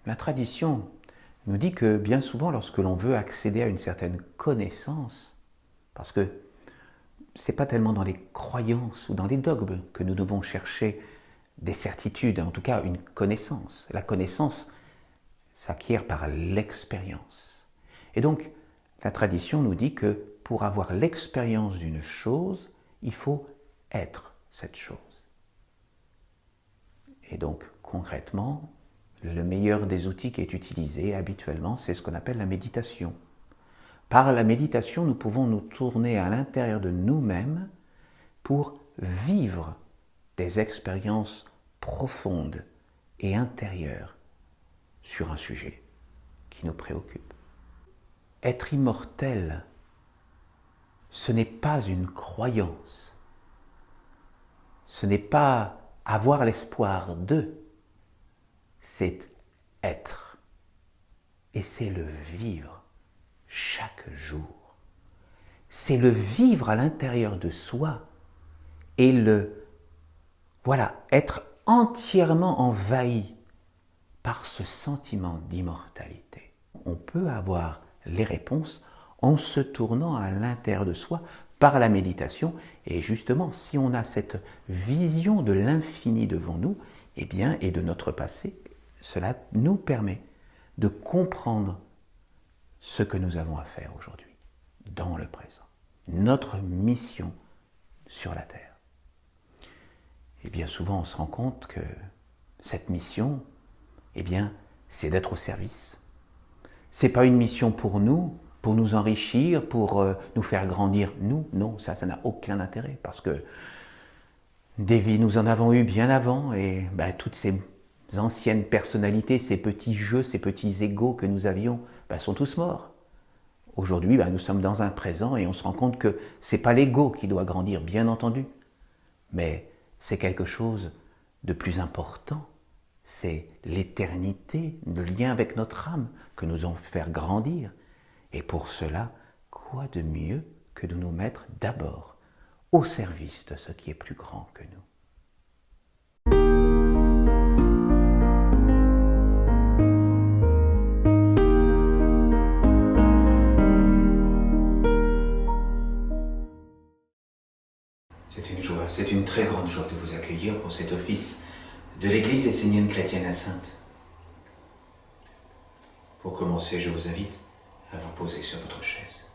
La tradition nous dit que bien souvent, lorsque l'on veut accéder à une certaine connaissance, parce que ce n'est pas tellement dans les croyances ou dans les dogmes que nous devons chercher des certitudes, en tout cas une connaissance. La connaissance s'acquiert par l'expérience. Et donc, la tradition nous dit que pour avoir l'expérience d'une chose, il faut être cette chose. Et donc, concrètement, le meilleur des outils qui est utilisé habituellement, c'est ce qu'on appelle la méditation. Par la méditation, nous pouvons nous tourner à l'intérieur de nous-mêmes pour vivre des expériences profondes et intérieures sur un sujet qui nous préoccupe. Être immortel, ce n'est pas une croyance, ce n'est pas avoir l'espoir de, c'est être. Et c'est le vivre chaque jour. C'est le vivre à l'intérieur de soi et être entièrement envahi par ce sentiment d'immortalité. On peut avoir les réponses en se tournant à l'intérieur de soi par la méditation. Et justement, si on a cette vision de l'infini devant nous, et de notre passé, cela nous permet de comprendre ce que nous avons à faire aujourd'hui, dans le présent. Notre mission sur la Terre. Et bien souvent, on se rend compte que cette mission, c'est d'être au service. Ce n'est pas une mission pour nous enrichir, pour nous faire grandir. Non, ça n'a aucun intérêt, parce que des vies, nous en avons eu bien avant, et toutes ces anciennes personnalités, ces petits jeux, ces petits égos que nous avions, sont tous morts. Aujourd'hui, nous sommes dans un présent et on se rend compte que ce n'est pas l'ego qui doit grandir, bien entendu, mais c'est quelque chose de plus important. C'est l'éternité, le lien avec notre âme que nous allons faire grandir. Et pour cela, quoi de mieux que de nous mettre d'abord au service de ce qui est plus grand que nous. C'est une très grande joie de vous accueillir pour cet office de l'Église essénienne chrétienne à Saintes. Pour commencer, je vous invite à vous poser sur votre chaise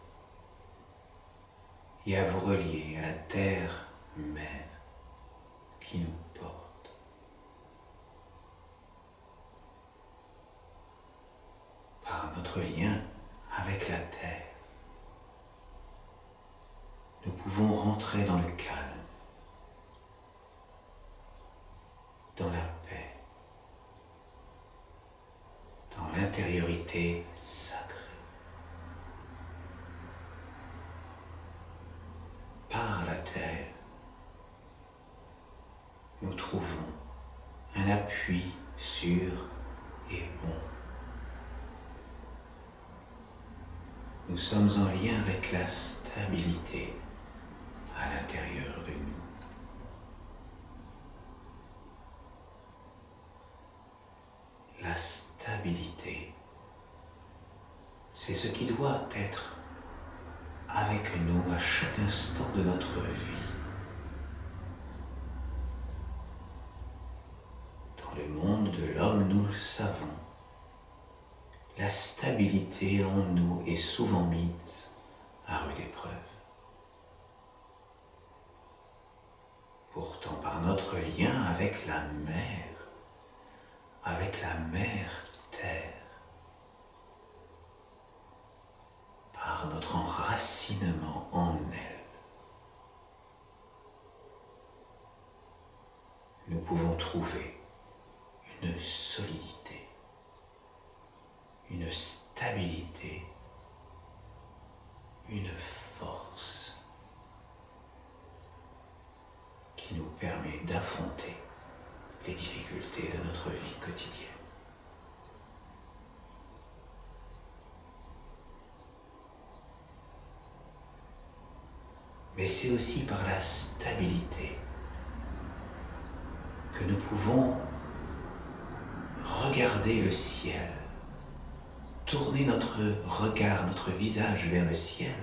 et à vous relier à la terre mère qui nous porte. Par notre lien avec la terre, nous pouvons rentrer dans le calme, dans la paix, dans l'intériorité sacrée. Par la terre, nous trouvons un appui sûr et bon. Nous sommes en lien avec la stabilité à l'intérieur de nous. La stabilité, c'est ce qui doit être avec nous à chaque instant de notre vie. Dans le monde de l'homme, nous le savons, la stabilité en nous est souvent mise à rude épreuve. Pourtant, par notre lien avec la mère Terre, par notre enracinement en elle, nous pouvons trouver une solidité, une stabilité, une force qui nous permet d'affronter les difficultés de notre vie quotidienne. Mais c'est aussi par la stabilité que nous pouvons regarder le ciel, tourner notre regard, notre visage vers le ciel,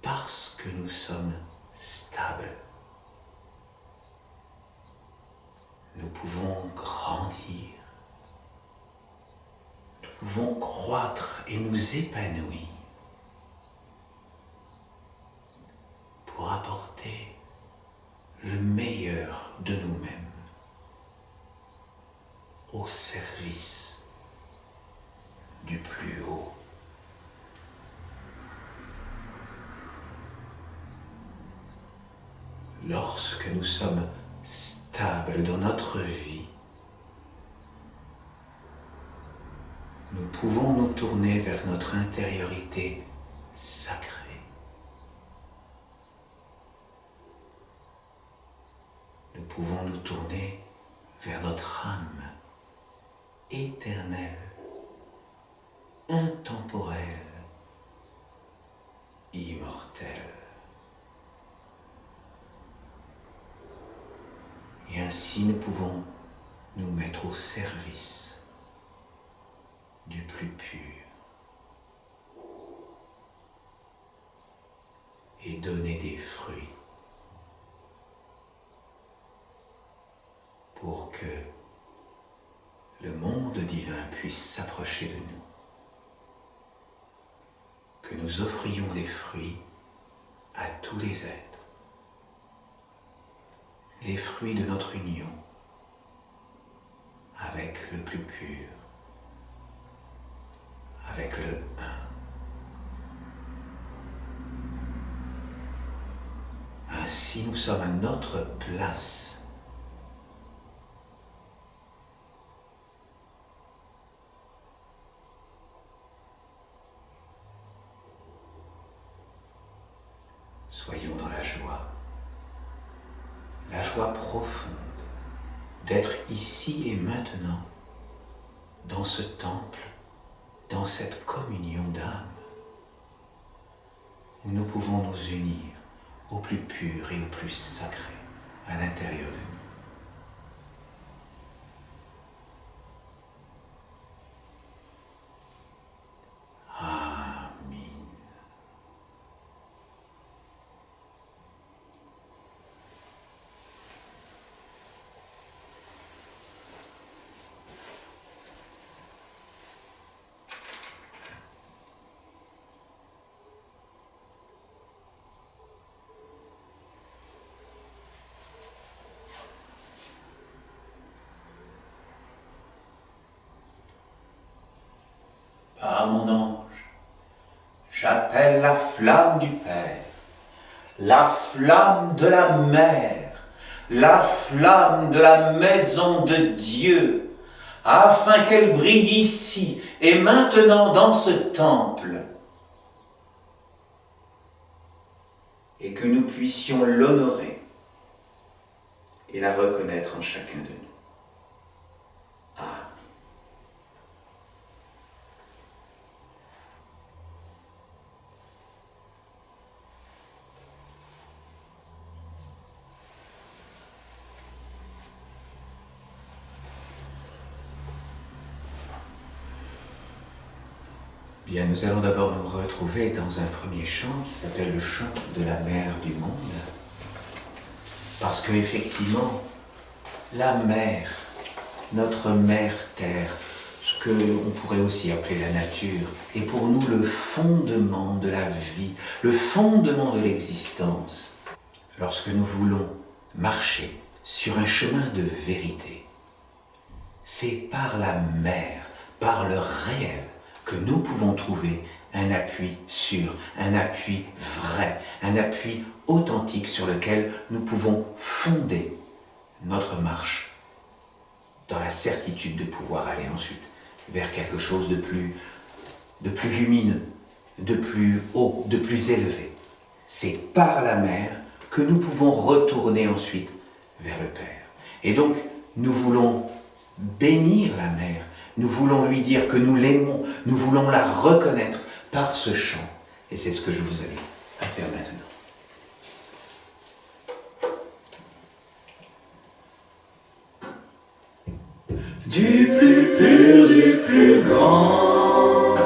parce que nous sommes stables. Nous pouvons grandir, nous pouvons croître et nous épanouir pour apporter le meilleur de nous-mêmes au service du plus haut. Lorsque nous sommes stables dans notre vie, nous pouvons nous tourner vers notre intériorité sacrée. Nous pouvons nous tourner vers notre âme éternelle, intemporelle, immortelle. Et ainsi nous pouvons nous mettre au service du plus pur et donner des fruits pour que le monde divin puisse s'approcher de nous, que nous offrions des fruits à tous les êtres, les fruits de notre union avec le plus pur, avec le un. Ainsi nous sommes à notre place. Soyons dans la joie profonde d'être ici et maintenant, dans ce temple, dans cette communion d'âme, où nous pouvons nous unir au plus pur et au plus sacré à l'intérieur de nous. Ah mon ange, j'appelle la flamme du Père, la flamme de la Mère, la flamme de la maison de Dieu, afin qu'elle brille ici et maintenant dans ce temple, et que nous puissions l'honorer et la reconnaître en chacun de nous. Amen. Bien, nous allons d'abord nous retrouver dans un premier chant qui s'appelle le chant de la mère du monde. Parce qu'effectivement, la mère, notre mère terre, ce que l'on pourrait aussi appeler la nature, est pour nous le fondement de la vie, le fondement de l'existence. Lorsque nous voulons marcher sur un chemin de vérité, c'est par la mer, par le réel, que nous pouvons trouver un appui sûr, un appui vrai, un appui authentique sur lequel nous pouvons fonder notre marche dans la certitude de pouvoir aller ensuite vers quelque chose de plus lumineux, de plus haut, de plus élevé. C'est par la mer que nous pouvons retourner ensuite vers le Père. Et donc, nous voulons bénir la mer. Nous voulons lui dire que nous l'aimons, nous voulons la reconnaître par ce chant. Et c'est ce que je vous invite à faire maintenant. du plus pur, du plus grand,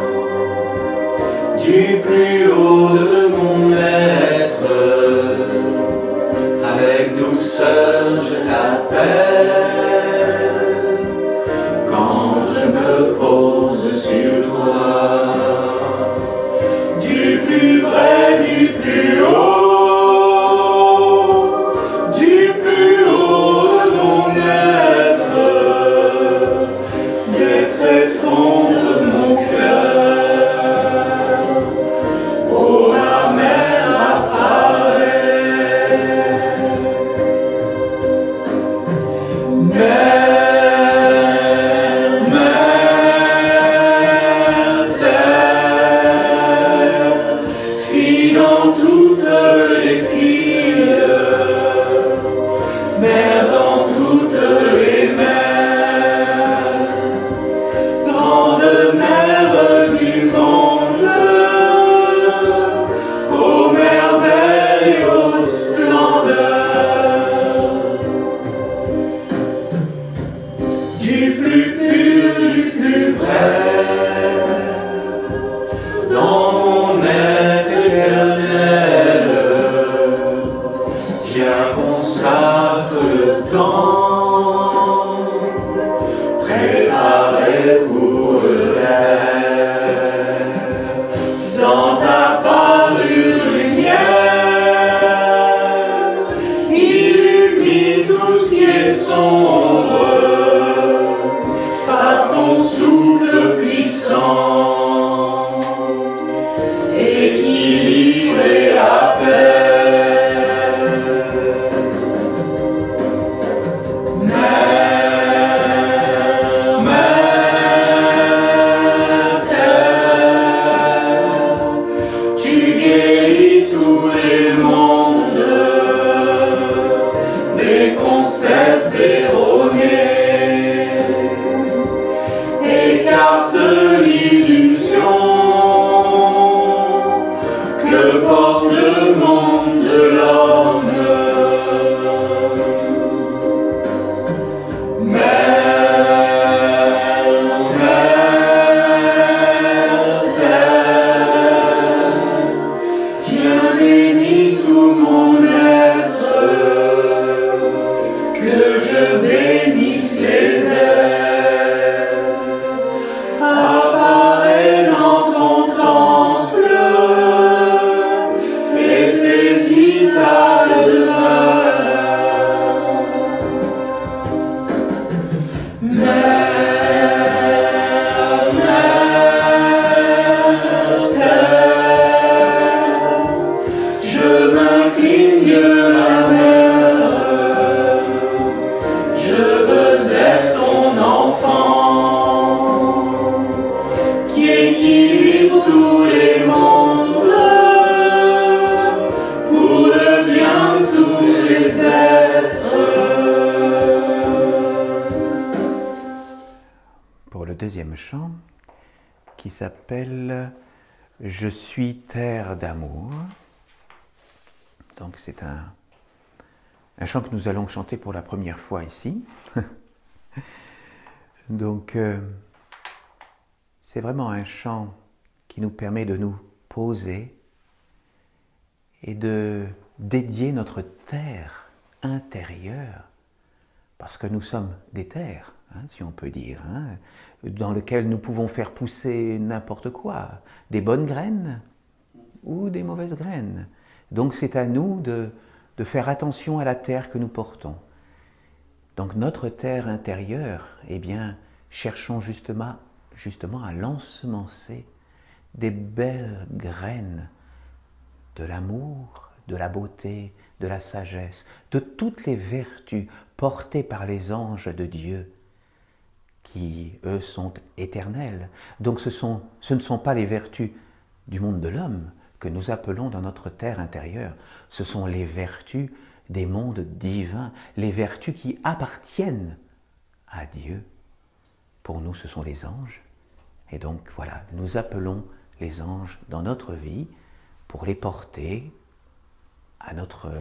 du plus haut de mon être, avec douceur je t'appelle, quand je me pose sur toi, du plus vrai, du plus haut. Deuxième chant qui s'appelle « Je suis terre d'amour ». Donc c'est un chant que nous allons chanter pour la première fois ici. Donc c'est vraiment un chant qui nous permet de nous poser et de dédier notre terre intérieure, parce que nous sommes des terres, si on peut dire, dans lesquelles nous pouvons faire pousser n'importe quoi, des bonnes graines ou des mauvaises graines. Donc c'est à nous de faire attention à la terre que nous portons. Donc notre terre intérieure, eh bien, cherchons justement à l'ensemencer des belles graines de l'amour, de la beauté, de la sagesse, de toutes les vertus portées par les anges de Dieu, qui, eux, sont éternels. Donc ce ne sont pas les vertus du monde de l'homme que nous appelons dans notre terre intérieure, ce sont les vertus des mondes divins, les vertus qui appartiennent à Dieu. Pour nous, ce sont les anges. Et donc, voilà, nous appelons les anges dans notre vie pour les porter à notre,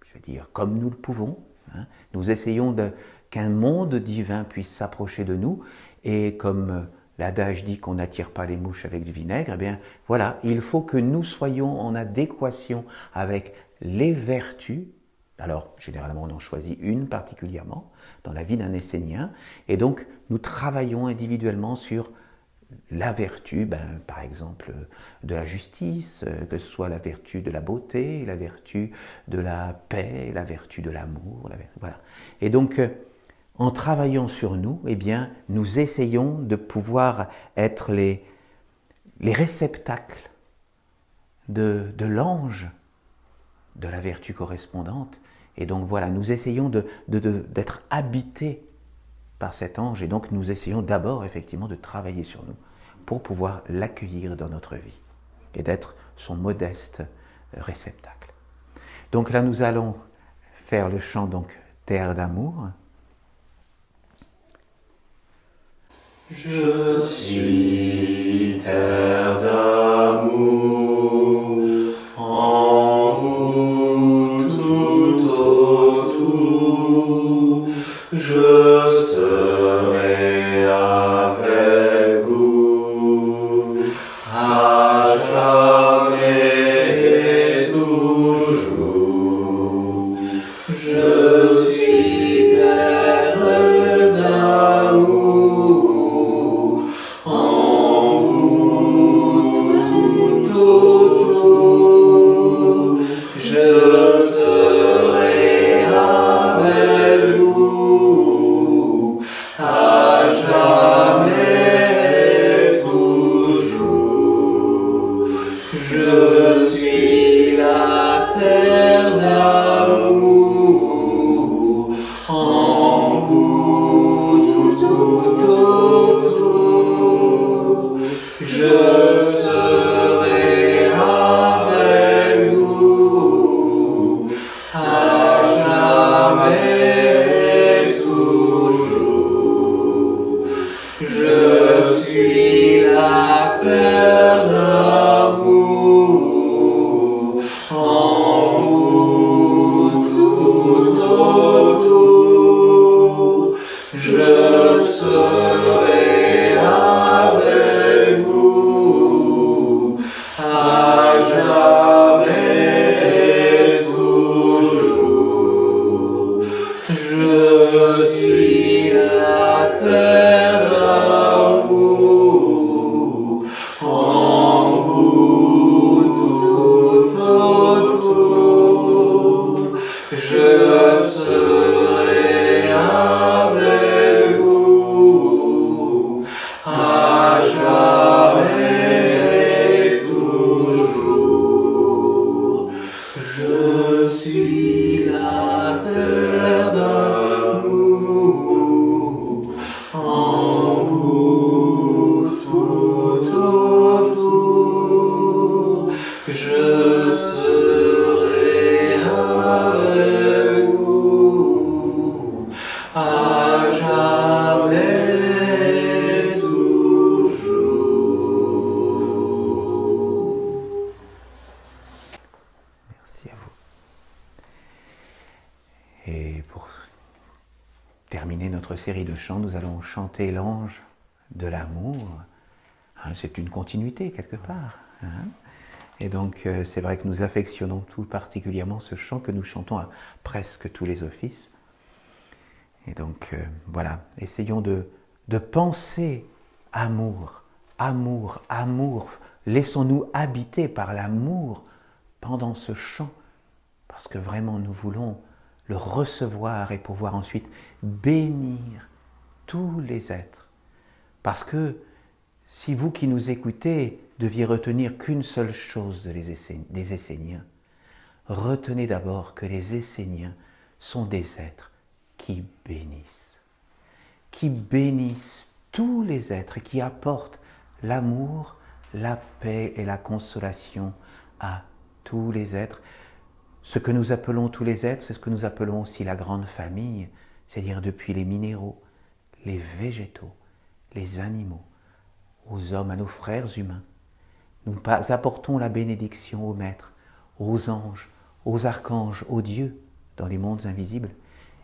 je veux dire, comme nous le pouvons. Nous essayons qu'un monde divin puisse s'approcher de nous. Et comme l'adage dit qu'on n'attire pas les mouches avec du vinaigre, eh bien voilà, il faut que nous soyons en adéquation avec les vertus. Alors, généralement, on en choisit une particulièrement dans la vie d'un Essénien. Et donc, nous travaillons individuellement sur la vertu, par exemple, de la justice, que ce soit la vertu de la beauté, la vertu de la paix, la vertu de l'amour. Voilà. Et donc, en travaillant sur nous, eh bien, nous essayons de pouvoir être les réceptacles de l'ange, de la vertu correspondante. Et donc voilà, nous essayons d'être habités par cet ange, et donc nous essayons d'abord effectivement de travailler sur nous pour pouvoir l'accueillir dans notre vie et d'être son modeste réceptacle. Donc là, nous allons faire le chant donc Terre d'amour. Je suis terre d'amour, en vous tout autour, je serai avec vous, à jamais et toujours. Je suis terre d'amour, en vous tout autour, je serai avec vous, à jamais et toujours. Je suis la terre d'amour, en vous tout autour, je serai avec vous, à jamais et toujours. Je suis la terre d'amour, en vous tout autour, je serai avec vous, à jamais et toujours. Je suis la terre d'amour, en vous tout autour, je serai avec vous, à jamais et toujours. Je suis la terre d'amour, en vous tout autour, je serai avec vous, à jamais et toujours. Merci à vous. Et pour terminer notre série de chants, nous allons chanter l'ange de l'amour. C'est une continuité quelque part. Et donc c'est vrai que nous affectionnons tout particulièrement ce chant que nous chantons à presque tous les offices. Et donc voilà, essayons de penser amour, amour, amour. Laissons-nous habiter par l'amour pendant ce chant, parce que vraiment nous voulons le recevoir et pouvoir ensuite bénir tous les êtres. Parce que si vous qui nous écoutez deviez retenir qu'une seule chose des Esséniens, retenez d'abord que les Esséniens sont des êtres qui bénissent tous les êtres et qui apportent l'amour, la paix et la consolation à tous les êtres. Ce que nous appelons tous les êtres, c'est ce que nous appelons aussi la grande famille, c'est-à-dire depuis les minéraux, les végétaux, les animaux, aux hommes, à nos frères humains. Nous apportons la bénédiction aux maîtres, aux anges, aux archanges, aux dieux dans les mondes invisibles.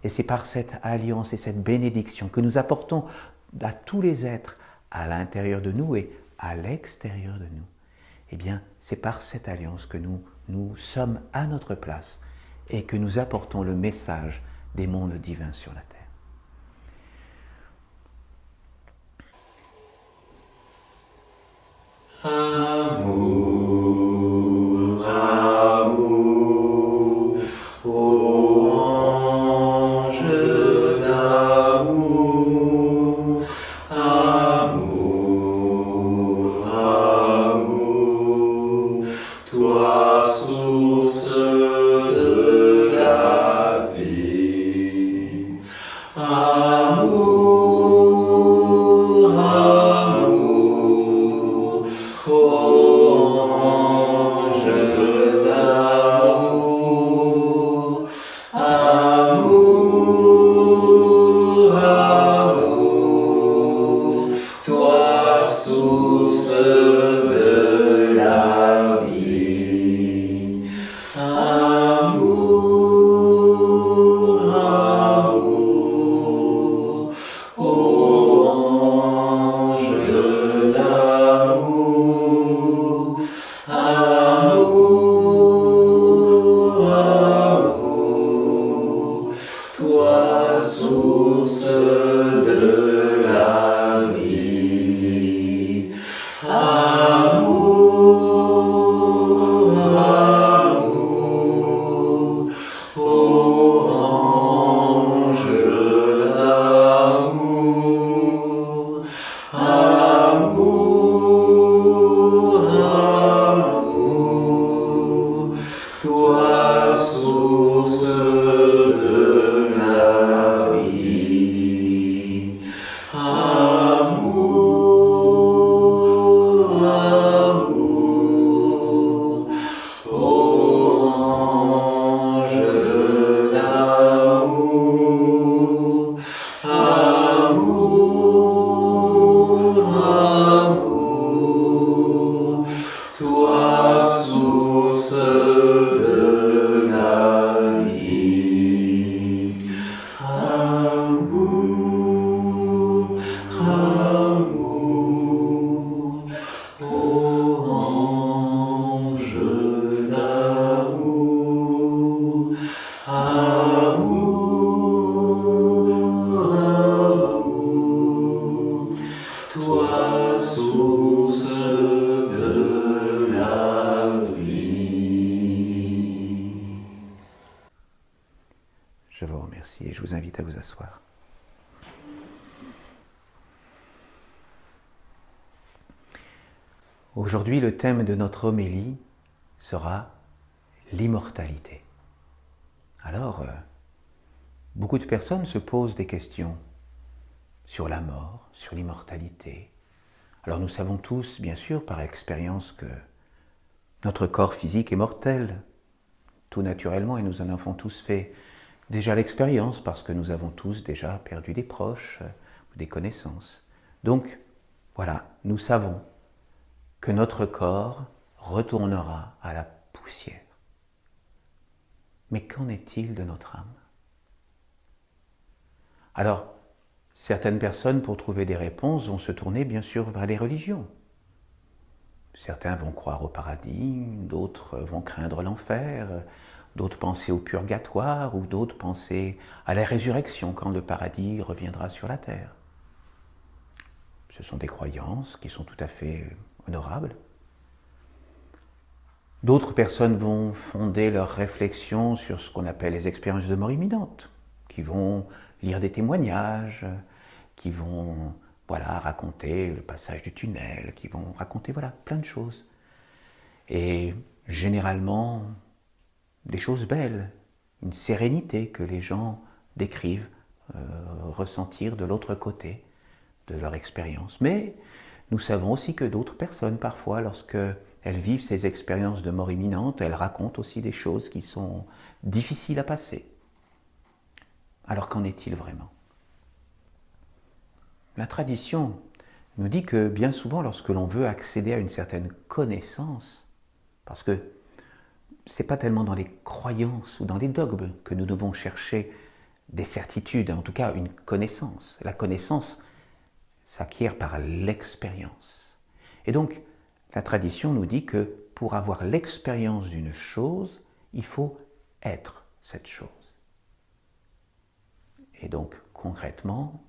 Et c'est par cette alliance et cette bénédiction que nous apportons à tous les êtres à l'intérieur de nous et à l'extérieur de nous. Eh bien, c'est par cette alliance que nous sommes à notre place et que nous apportons le message des mondes divins sur la terre. Amour, amour, ô ange d'amour, amour, amour, toi source de la vie. Amour, amour, ô ange d'amour, amour, amour, toi source de la vie. Amour, amour, ô ange d'amour, amour, amour, toi source de la vie. Amour, amour, ô ange d'amour, amour, amour, toi source de la vie. Amour, amour, ô ange d'amour, amour, amour, toi source de la vie. Amour, amour, ô ange d'amour, amour, amour, toi source de la vie. Je vous remercie et je vous invite à vous asseoir. Aujourd'hui, le thème de notre homélie sera l'immortalité. Alors, beaucoup de personnes se posent des questions sur la mort, sur l'immortalité. Alors nous savons tous, bien sûr, par expérience, que notre corps physique est mortel, tout naturellement, et nous en avons tous fait déjà l'expérience, parce que nous avons tous déjà perdu des proches ou des connaissances. Donc, voilà, nous savons que notre corps retournera à la poussière. Mais qu'en est-il de notre âme? Alors, certaines personnes, pour trouver des réponses, vont se tourner bien sûr vers les religions. Certains vont croire au paradis, d'autres vont craindre l'enfer, d'autres penser au purgatoire, ou d'autres penser à la résurrection quand le paradis reviendra sur la terre. Ce sont des croyances qui sont tout à fait honorables. D'autres personnes vont fonder leurs réflexions sur ce qu'on appelle les expériences de mort imminente, qui vont lire des témoignages, qui vont raconter le passage du tunnel, qui vont raconter plein de choses. Et généralement, des choses belles, une sérénité que les gens décrivent, ressentir de l'autre côté de leur expérience. Mais nous savons aussi que d'autres personnes, parfois, lorsqu'elles vivent ces expériences de mort imminente, elles racontent aussi des choses qui sont difficiles à passer. Alors qu'en est-il vraiment? La tradition nous dit que bien souvent, lorsque l'on veut accéder à une certaine connaissance, parce que ce n'est pas tellement dans les croyances ou dans les dogmes que nous devons chercher des certitudes, en tout cas une connaissance. La connaissance s'acquiert par l'expérience. Et donc, la tradition nous dit que pour avoir l'expérience d'une chose, il faut être cette chose. Et donc, concrètement,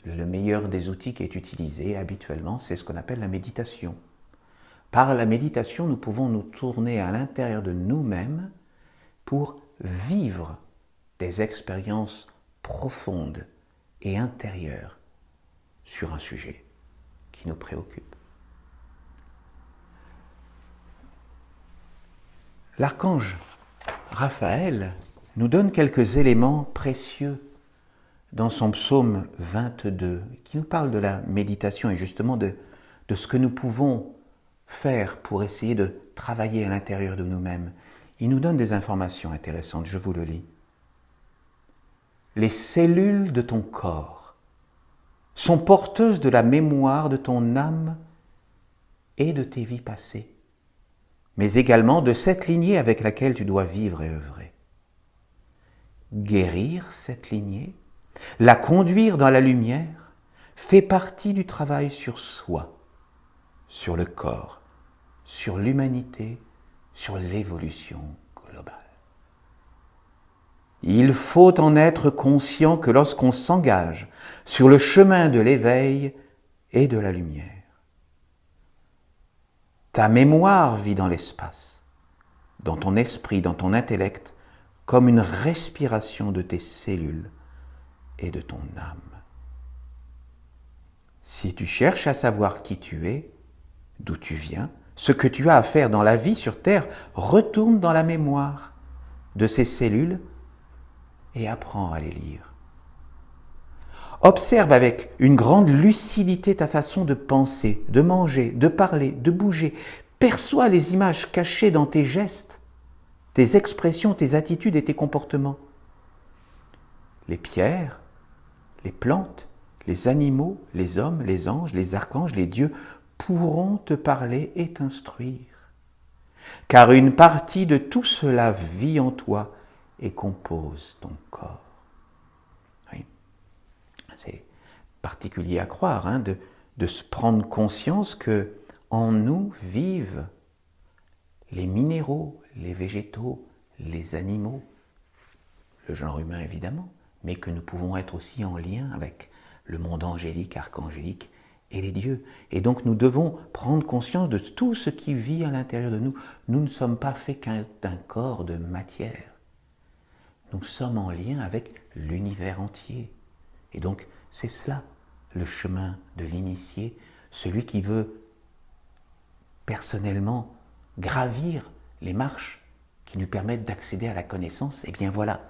le meilleur des outils qui est utilisé habituellement, c'est ce qu'on appelle la méditation. Par la méditation, nous pouvons nous tourner à l'intérieur de nous-mêmes pour vivre des expériences profondes et intérieures sur un sujet qui nous préoccupe. L'archange Raphaël nous donne quelques éléments précieux dans son psaume 22, qui nous parle de la méditation et justement de ce que nous pouvons faire pour essayer de travailler à l'intérieur de nous-mêmes. Il nous donne des informations intéressantes, je vous le lis. Les cellules de ton corps sont porteuses de la mémoire de ton âme et de tes vies passées, mais également de cette lignée avec laquelle tu dois vivre et œuvrer. Guérir cette lignée, la conduire dans la lumière, fait partie du travail sur soi, sur le corps, sur l'humanité, sur l'évolution globale. Il faut en être conscient que lorsqu'on s'engage sur le chemin de l'éveil et de la lumière, ta mémoire vit dans l'espace, dans ton esprit, dans ton intellect, comme une respiration de tes cellules et de ton âme. Si tu cherches à savoir qui tu es, d'où tu viens, ce que tu as à faire dans la vie sur Terre, retourne dans la mémoire de ces cellules et apprends à les lire. Observe avec une grande lucidité ta façon de penser, de manger, de parler, de bouger. Perçois les images cachées dans tes gestes, tes expressions, tes attitudes et tes comportements. Les pierres, les plantes, les animaux, les hommes, les anges, les archanges, les dieux pourront te parler et t'instruire. Car une partie de tout cela vit en toi et compose ton corps. Oui. C'est particulier à croire, de se prendre conscience que en nous vivent les minéraux, les végétaux, les animaux, le genre humain évidemment, mais que nous pouvons être aussi en lien avec le monde angélique, archangélique et les dieux. Et donc nous devons prendre conscience de tout ce qui vit à l'intérieur de nous. Nous ne sommes pas faits d'un corps de matière. Nous sommes en lien avec l'univers entier. Et donc c'est cela, le chemin de l'initié, celui qui veut personnellement gravir les marches qui nous permettent d'accéder à la connaissance. Et bien voilà,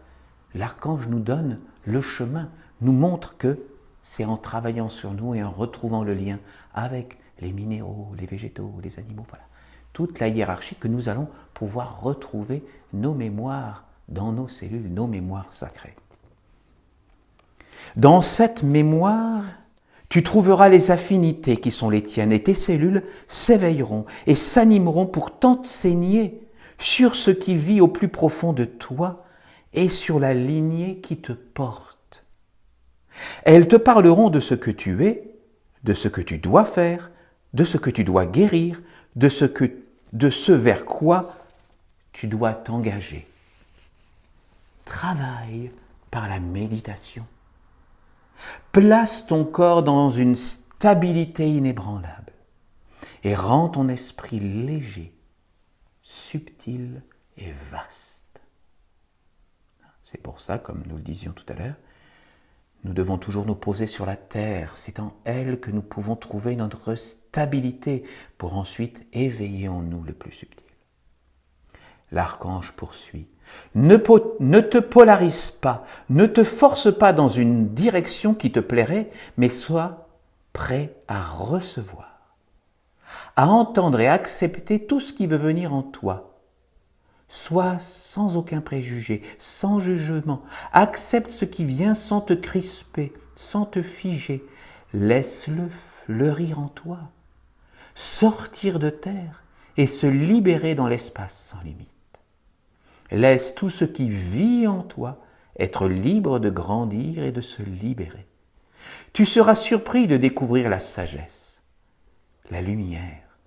l'archange nous donne le chemin, nous montre que c'est en travaillant sur nous et en retrouvant le lien avec les minéraux, les végétaux, les animaux, voilà, toute la hiérarchie que nous allons pouvoir retrouver nos mémoires dans nos cellules, nos mémoires sacrées. Dans cette mémoire, tu trouveras les affinités qui sont les tiennes et tes cellules s'éveilleront et s'animeront pour t'enseigner sur ce qui vit au plus profond de toi et sur la lignée qui te porte. Elles te parleront de ce que tu es, de ce que tu dois faire, de ce que tu dois guérir, de ce vers quoi tu dois t'engager. Travaille par la méditation. Place ton corps dans une stabilité inébranlable et rends ton esprit léger, subtil et vaste. C'est pour ça, comme nous le disions tout à l'heure, nous devons toujours nous poser sur la terre. C'est en elle que nous pouvons trouver notre stabilité pour ensuite éveiller en nous le plus subtil. L'archange poursuit. Ne te polarise pas, ne te force pas dans une direction qui te plairait, mais sois prêt à recevoir, à entendre et accepter tout ce qui veut venir en toi. Sois sans aucun préjugé, sans jugement. Accepte ce qui vient sans te crisper, sans te figer. Laisse-le fleurir en toi, sortir de terre et se libérer dans l'espace sans limite. Laisse tout ce qui vit en toi être libre de grandir et de se libérer. Tu seras surpris de découvrir la sagesse, la lumière,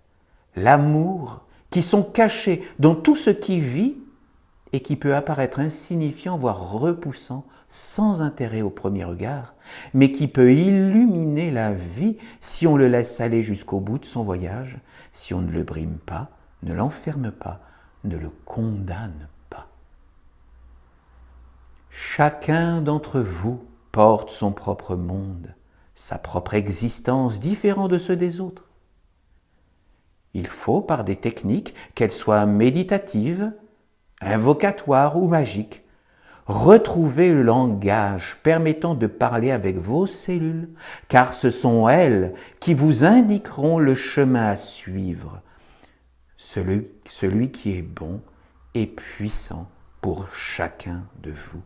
l'amour qui sont cachés dans tout ce qui vit et qui peut apparaître insignifiant, voire repoussant, sans intérêt au premier regard, mais qui peut illuminer la vie si on le laisse aller jusqu'au bout de son voyage, si on ne le brime pas, ne l'enferme pas, ne le condamne pas. Chacun d'entre vous porte son propre monde, sa propre existence, différent de ceux des autres. Il faut, par des techniques, qu'elles soient méditatives, invocatoires ou magiques, retrouver le langage permettant de parler avec vos cellules, car ce sont elles qui vous indiqueront le chemin à suivre, celui qui est bon et puissant pour chacun de vous.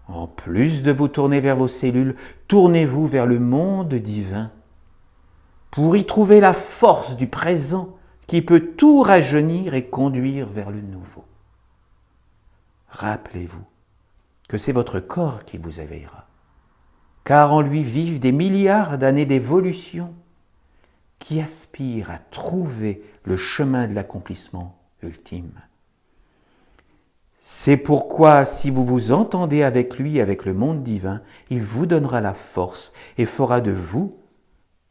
En plus de vous tourner vers vos cellules, tournez-vous vers le monde divin pour y trouver la force du présent qui peut tout rajeunir et conduire vers le nouveau. Rappelez-vous que c'est votre corps qui vous éveillera, car en lui vivent des milliards d'années d'évolution qui aspirent à trouver le chemin de l'accomplissement ultime. C'est pourquoi, si vous vous entendez avec lui, avec le monde divin, il vous donnera la force et fera de vous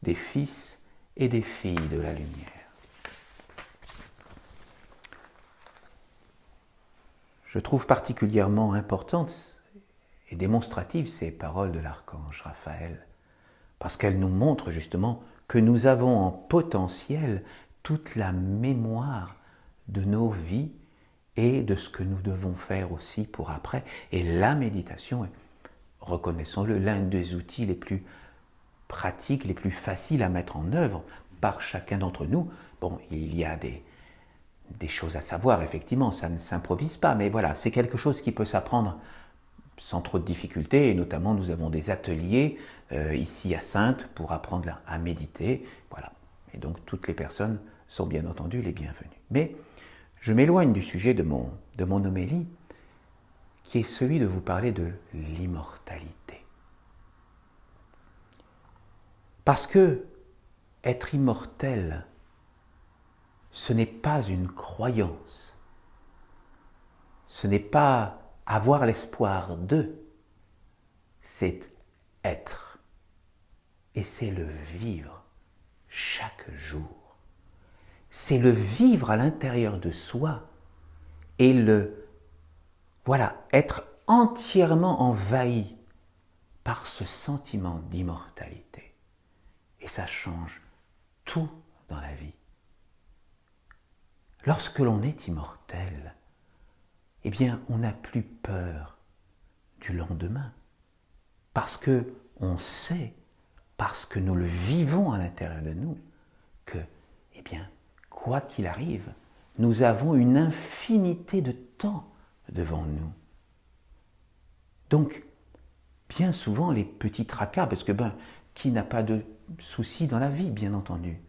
des fils et des filles de la lumière. Je trouve particulièrement importantes et démonstratives ces paroles de l'archange Raphaël, parce qu'elles nous montrent justement que nous avons en potentiel toute la mémoire de nos vies et de ce que nous devons faire aussi pour après. Et la méditation est, reconnaissons-le, l'un des outils les plus pratiques, les plus faciles à mettre en œuvre par chacun d'entre nous. Bon, il y a des choses à savoir, effectivement, ça ne s'improvise pas, mais voilà, c'est quelque chose qui peut s'apprendre sans trop de difficultés, et notamment nous avons des ateliers ici à Saintes pour apprendre à méditer, voilà. Et donc toutes les personnes sont bien entendu les bienvenues. Mais je m'éloigne du sujet de mon homélie, qui est celui de vous parler de l'immortalité. Parce que être immortel, ce n'est pas une croyance, ce n'est pas avoir l'espoir de, c'est être. Et c'est le vivre chaque jour. C'est le vivre à l'intérieur de soi et être entièrement envahi par ce sentiment d'immortalité. Et ça change tout dans la vie. Lorsque l'on est immortel, eh bien, on n'a plus peur du lendemain. Parce que on sait, parce que nous le vivons à l'intérieur de nous, que, eh bien, quoi qu'il arrive, nous avons une infinité de temps devant nous. Donc, bien souvent, les petits tracas, parce que, qui n'a pas de soucis dans la vie, bien entendu,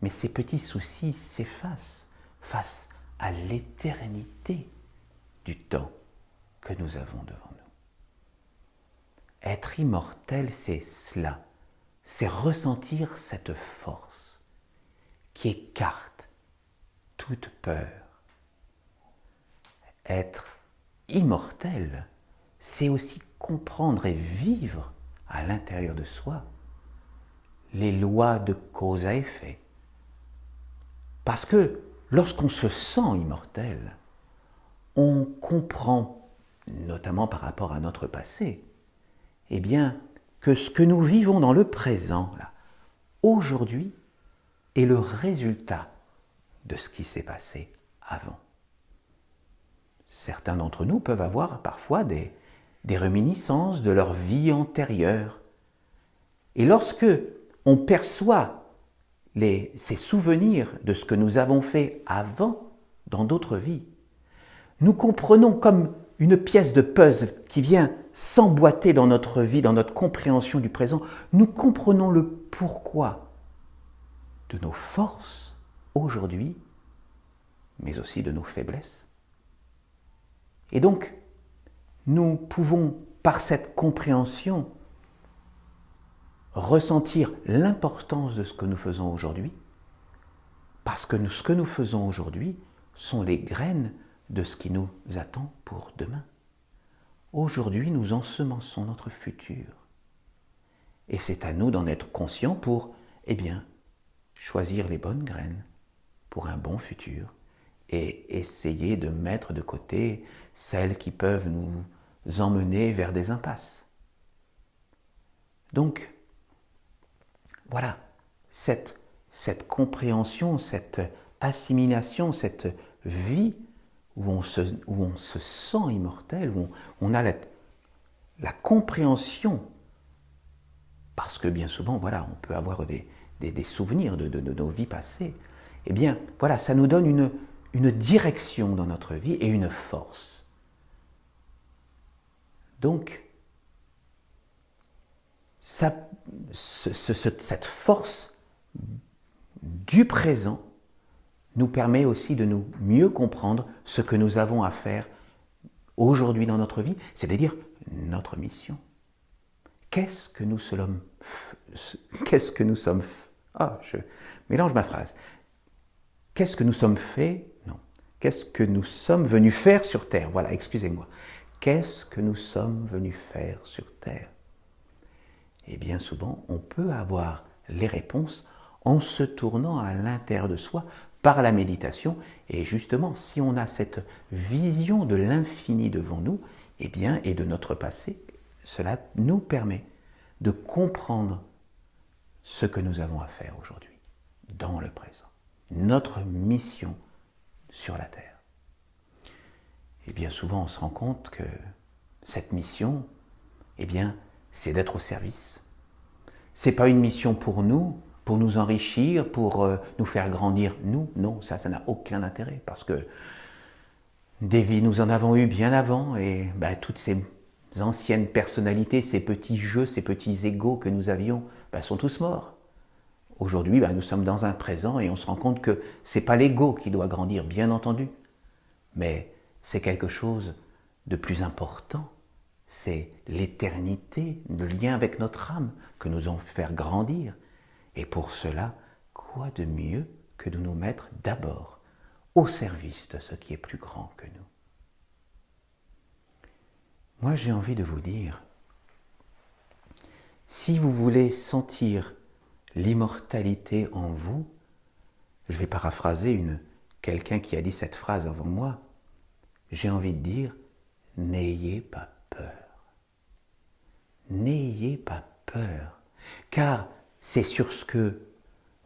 mais ces petits soucis s'effacent face à l'éternité du temps que nous avons devant nous. Être immortel, c'est cela, c'est ressentir cette force qui écarte toute peur. Être immortel, c'est aussi comprendre et vivre à l'intérieur de soi les lois de cause à effet. Parce que lorsqu'on se sent immortel, on comprend, notamment par rapport à notre passé, eh bien, que ce que nous vivons dans le présent, là, aujourd'hui, est le résultat de ce qui s'est passé avant. Certains d'entre nous peuvent avoir parfois des réminiscences de leur vie antérieure. Et lorsque on perçoit ces souvenirs de ce que nous avons fait avant, dans d'autres vies, nous comprenons comme une pièce de puzzle qui vient s'emboîter dans notre vie, dans notre compréhension du présent. Nous comprenons le pourquoi de nos forces aujourd'hui, mais aussi de nos faiblesses. Et donc, nous pouvons, par cette compréhension, ressentir l'importance de ce que nous faisons aujourd'hui, parce que ce que nous faisons aujourd'hui sont les graines de ce qui nous attend pour demain. Aujourd'hui, nous ensemençons notre futur. Et c'est à nous d'en être conscients pour, choisir les bonnes graines pour un bon futur et essayer de mettre de côté celles qui peuvent nous emmener vers des impasses. Donc, voilà, cette compréhension, cette assimilation, cette vie où on se sent immortel, où on a la compréhension, parce que bien souvent, voilà, on peut avoir des souvenirs de nos vies passées, eh bien, voilà, ça nous donne une direction dans notre vie et une force. Donc, cette force du présent nous permet aussi de nous mieux comprendre ce que nous avons à faire aujourd'hui dans notre vie, c'est-à-dire notre mission. Qu'est-ce que nous sommes je mélange ma phrase. Qu'est-ce que nous sommes faits? Non. Qu'est-ce que nous sommes venus faire sur Terre? Voilà, excusez-moi. Qu'est-ce que nous sommes venus faire sur Terre? Et bien souvent, on peut avoir les réponses en se tournant à l'intérieur de soi par la méditation. Et justement, si on a cette vision de l'infini devant nous, et de notre passé, cela nous permet de comprendre ce que nous avons à faire aujourd'hui, dans le présent. Notre mission sur la Terre. Et bien souvent, on se rend compte que cette mission, c'est d'être au service. Ce n'est pas une mission pour nous enrichir, pour nous faire grandir. Nous, non, ça n'a aucun intérêt, parce que des vies, nous en avons eu bien avant, et toutes ces anciennes personnalités, ces petits jeux, ces petits égos que nous avions, sont tous morts. Aujourd'hui, nous sommes dans un présent et on se rend compte que ce n'est pas l'ego qui doit grandir, bien entendu, mais c'est quelque chose de plus important. C'est l'éternité, le lien avec notre âme que nous allons faire grandir. Et pour cela, quoi de mieux que de nous mettre d'abord au service de ce qui est plus grand que nous. Moi, j'ai envie de vous dire, si vous voulez sentir l'immortalité en vous, je vais paraphraser quelqu'un qui a dit cette phrase avant moi, j'ai envie de dire, n'ayez pas peur. N'ayez pas peur, car c'est sur ce que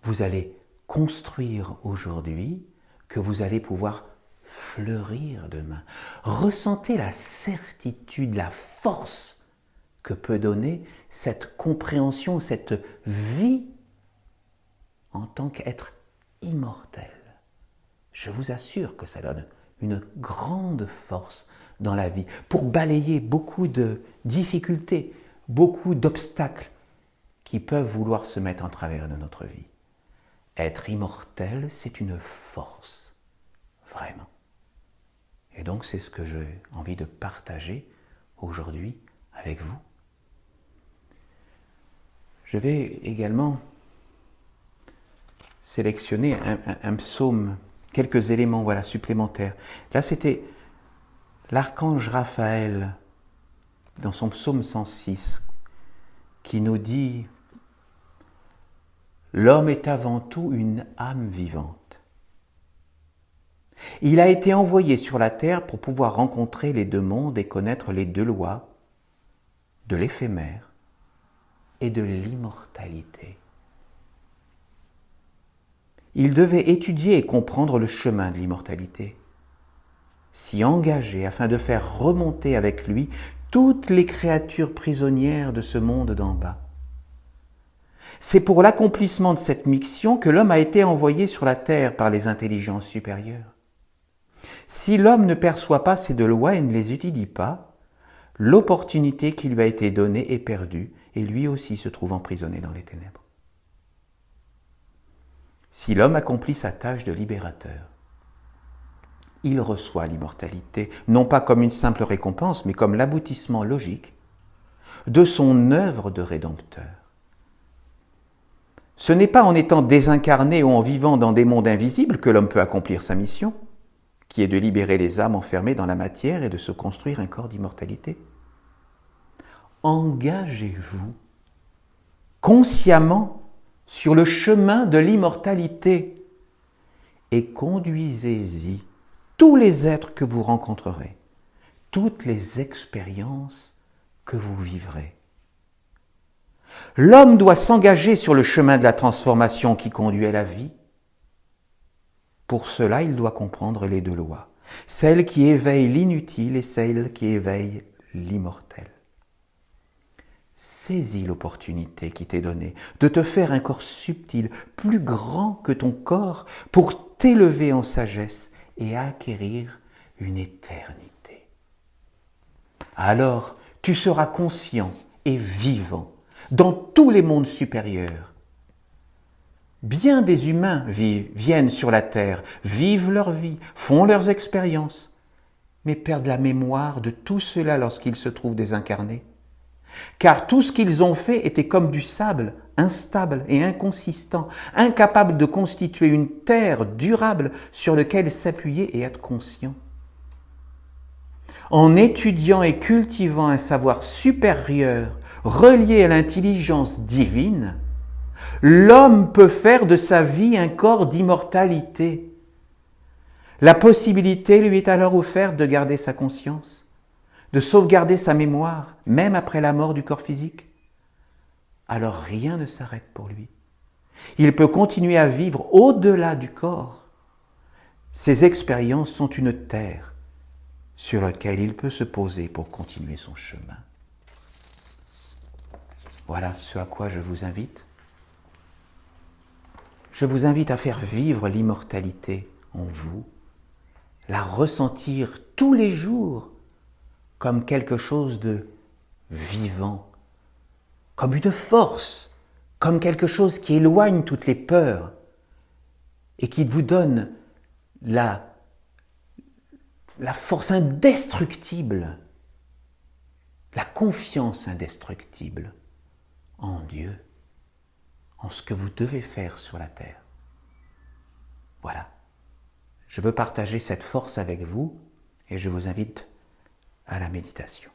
vous allez construire aujourd'hui que vous allez pouvoir fleurir demain. Ressentez la certitude, la force que peut donner cette compréhension, cette vie en tant qu'être immortel. Je vous assure que ça donne une grande force dans la vie pour balayer beaucoup de difficultés, beaucoup d'obstacles qui peuvent vouloir se mettre en travers de notre vie. Être immortel, c'est une force, vraiment. Et donc c'est ce que j'ai envie de partager aujourd'hui avec vous. Je vais également sélectionner un psaume, quelques éléments supplémentaires. Là, c'était l'archange Raphaël, dans son psaume 106, qui nous dit « L'homme est avant tout une âme vivante. Il a été envoyé sur la terre pour pouvoir rencontrer les deux mondes et connaître les deux lois de l'éphémère et de l'immortalité. Il devait étudier et comprendre le chemin de l'immortalité, s'y engager afin de faire remonter avec lui toutes les créatures prisonnières de ce monde d'en bas. C'est pour l'accomplissement de cette mission que l'homme a été envoyé sur la terre par les intelligences supérieures. Si l'homme ne perçoit pas ces deux lois et ne les étudie pas, l'opportunité qui lui a été donnée est perdue et lui aussi se trouve emprisonné dans les ténèbres. Si l'homme accomplit sa tâche de libérateur, il reçoit l'immortalité, non pas comme une simple récompense, mais comme l'aboutissement logique de son œuvre de rédempteur. Ce n'est pas en étant désincarné ou en vivant dans des mondes invisibles que l'homme peut accomplir sa mission, qui est de libérer les âmes enfermées dans la matière et de se construire un corps d'immortalité. Engagez-vous consciemment sur le chemin de l'immortalité et conduisez-y tous les êtres que vous rencontrerez, toutes les expériences que vous vivrez. L'homme doit s'engager sur le chemin de la transformation qui conduit à la vie. Pour cela, il doit comprendre les deux lois, celle qui éveille l'inutile et celle qui éveille l'immortel. Saisis l'opportunité qui t'est donnée de te faire un corps subtil, plus grand que ton corps, pour t'élever en sagesse et acquérir une éternité. Alors, tu seras conscient et vivant dans tous les mondes supérieurs. Bien des humains viennent sur la terre, vivent leur vie, font leurs expériences, mais perdent la mémoire de tout cela lorsqu'ils se trouvent désincarnés. Car tout ce qu'ils ont fait était comme du sable, instable et inconsistant, incapable de constituer une terre durable sur laquelle s'appuyer et être conscient. En étudiant et cultivant un savoir supérieur, relié à l'intelligence divine, l'homme peut faire de sa vie un corps d'immortalité. La possibilité lui est alors offerte de garder sa conscience, de sauvegarder sa mémoire, même après la mort du corps physique. Alors rien ne s'arrête pour lui. Il peut continuer à vivre au-delà du corps. Ces expériences sont une terre sur laquelle il peut se poser pour continuer son chemin. Voilà ce à quoi je vous invite. Je vous invite à faire vivre l'immortalité en vous, la ressentir tous les jours comme quelque chose de vivant, comme une force, comme quelque chose qui éloigne toutes les peurs et qui vous donne la force indestructible, la confiance indestructible en Dieu, en ce que vous devez faire sur la terre. Voilà. Je veux partager cette force avec vous et je vous invite à la méditation.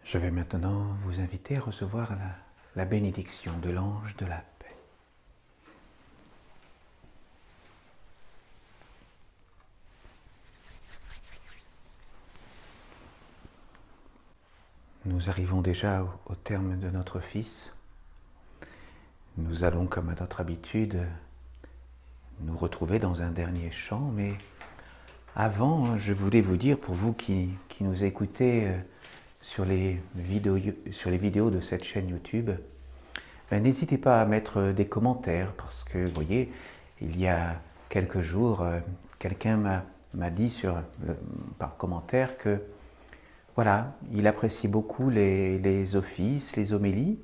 Je vais maintenant vous inviter à recevoir la bénédiction de l'ange de la paix. Nous arrivons déjà au terme de notre office. Nous allons, comme à notre habitude, nous retrouver dans un dernier chant, mais avant, je voulais vous dire, pour vous qui nous écoutez sur les vidéos de cette chaîne YouTube, n'hésitez pas à mettre des commentaires, parce que, vous voyez, il y a quelques jours, quelqu'un m'a dit par commentaire que, voilà, il apprécie beaucoup les offices, les homélies,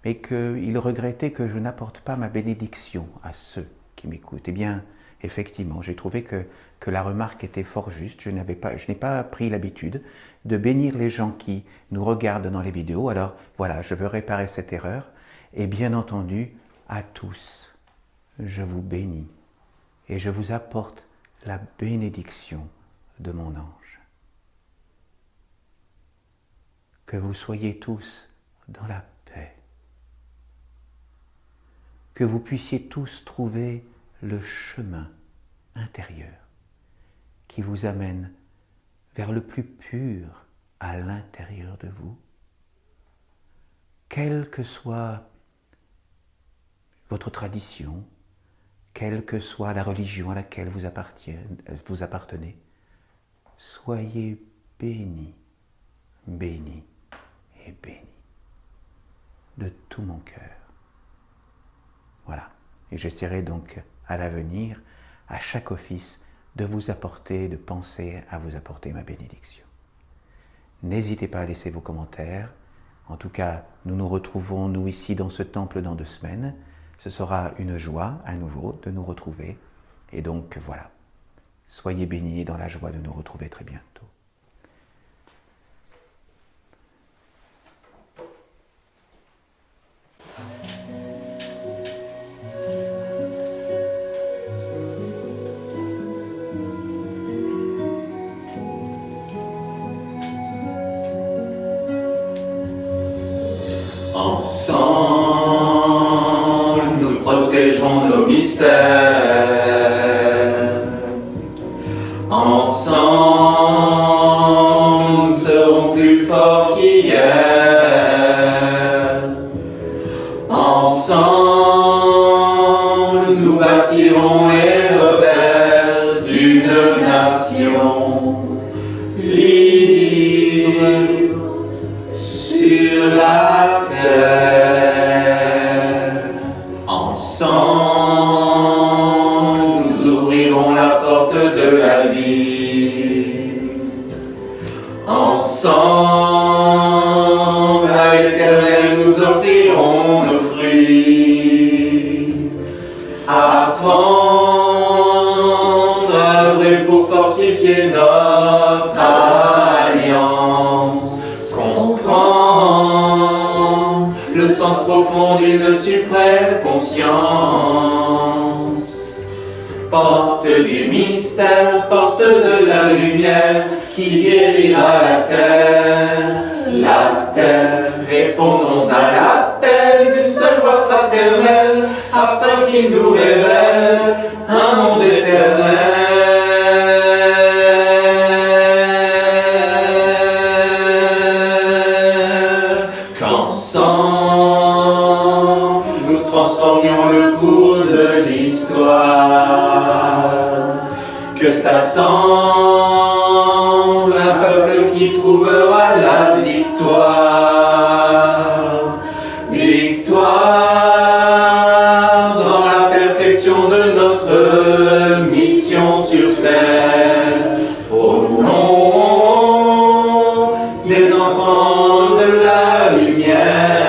mais qu'il regrettait que je n'apporte pas ma bénédiction à ceux qui m'écoutent. Eh bien, effectivement, j'ai trouvé que la remarque était fort juste. Je n'ai pas pris l'habitude de bénir les gens qui nous regardent dans les vidéos. Alors voilà, je veux réparer cette erreur. Et bien entendu, à tous, je vous bénis et je vous apporte la bénédiction de mon ange. Que vous soyez tous dans la paix. Que vous puissiez tous trouver le chemin intérieur qui vous amène vers le plus pur à l'intérieur de vous. Quelle que soit votre tradition, quelle que soit la religion à laquelle vous appartenez, soyez bénis, bénis et bénis de tout mon cœur. Voilà. Et j'essaierai donc à l'avenir, à chaque office, de vous apporter, de penser à vous apporter ma bénédiction. N'hésitez pas à laisser vos commentaires. En tout cas, nous nous retrouvons, nous ici, dans ce temple dans 2 semaines. Ce sera une joie, à nouveau, de nous retrouver. Et donc, voilà. Soyez bénis dans la joie de nous retrouver très bientôt. Ensemble, nous protégeons nos mystères. Ensemble, nous serons plus forts qu'hier. Ensemble, nous bâtirons les repères d'une nation libre sur la terre. Ensemble, nous ouvrirons la porte de la vie. Ensemble, à l'Éternel, nous offrirons nos fruits. Apprendre à œuvrer pour fortifier notre alliance. Comprendre le sens profond d'une suprême conscience. Porte du mystère, porte de la lumière qui guérira la terre. La terre, répondons à l'appel d'une seule voix fraternelle afin qu'il nous révèle un monde éternel. Qu'ensemble, nous transformions le cours de l'histoire. Que ça semble un peuple qui trouvera la victoire. Victoire dans la perfection de notre mission sur terre. Au nom des enfants de la lumière.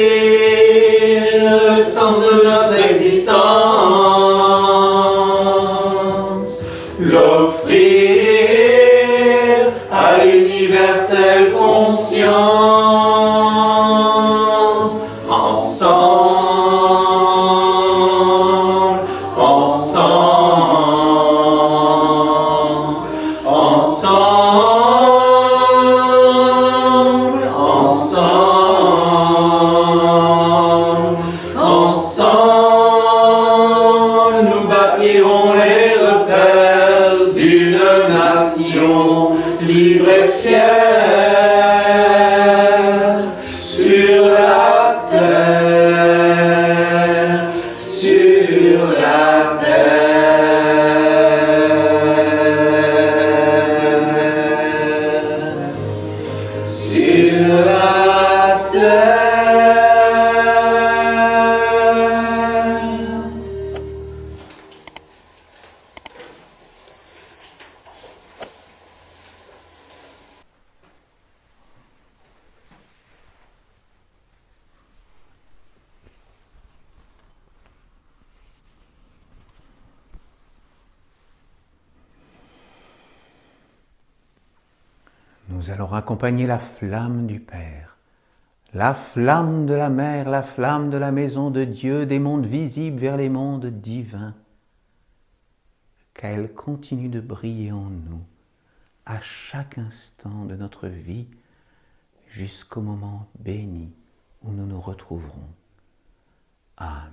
Ouvrir le sens de notre existence, l'offrir Nous allons raccompagner la flamme du Père, la flamme de la mer, la flamme de la maison de Dieu, des mondes visibles vers les mondes divins. Qu'elle continue de briller en nous à chaque instant de notre vie jusqu'au moment béni où nous nous retrouverons. Amen.